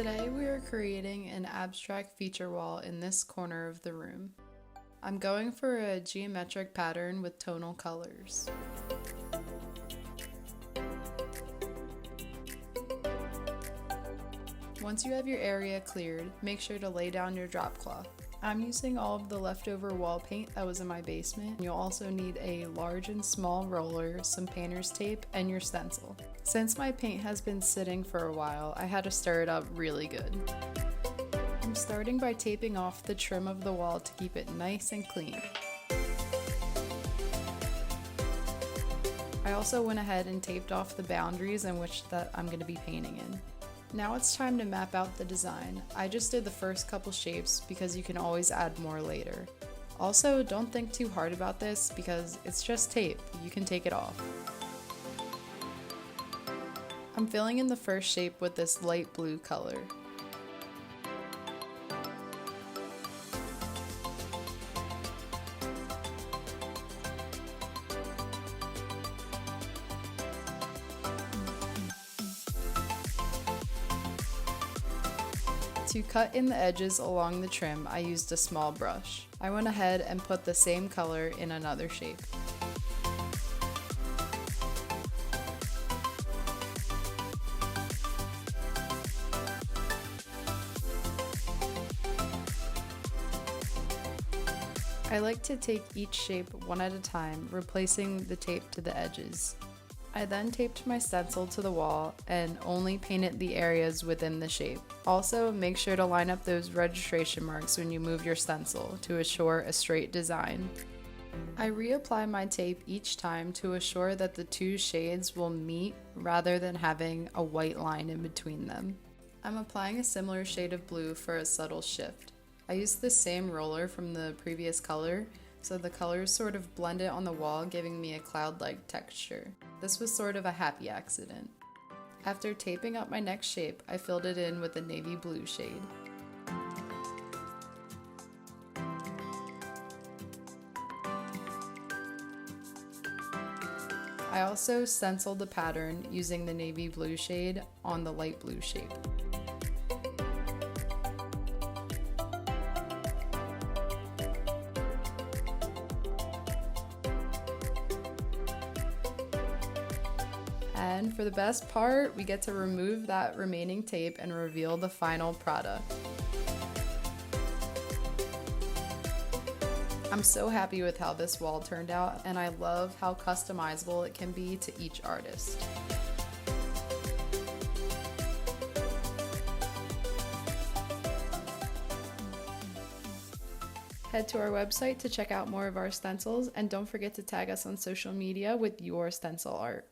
Today we are creating an abstract feature wall in this corner of the room. I'm going for a geometric pattern with tonal colors. Once you have your area cleared, make sure to lay down your drop cloth. I'm using all of the leftover wall paint that was in my basement. You'll also need a large and small roller, some painter's tape, and your stencil. Since my paint has been sitting for a while, I had to stir it up really good. I'm starting by taping off the trim of the wall to keep it nice and clean. I also went ahead and taped off the boundaries in which that I'm going to be painting in. Now it's time to map out the design. I just did the first couple shapes because you can always add more later. Also, don't think too hard about this because it's just tape. You can take it off. I'm filling in the first shape with this light blue color. To cut in the edges along the trim, I used a small brush. I went ahead and put the same color in another shape. I like to take each shape one at a time, replacing the tape to the edges. I then taped my stencil to the wall and only painted the areas within the shape. Also, make sure to line up those registration marks when you move your stencil to assure a straight design. I reapply my tape each time to assure that the two shades will meet rather than having a white line in between them. I'm applying a similar shade of blue for a subtle shift. I used the same roller from the previous color, so the colors sort of blended on the wall, giving me a cloud-like texture. This was sort of a happy accident. After taping up my next shape, I filled it in with a navy blue shade. I also stenciled the pattern using the navy blue shade on the light blue shape. And for the best part, we get to remove that remaining tape and reveal the final product. I'm so happy with how this wall turned out, and I love how customizable it can be to each artist. Head to our website to check out more of our stencils, and don't forget to tag us on social media with your stencil art.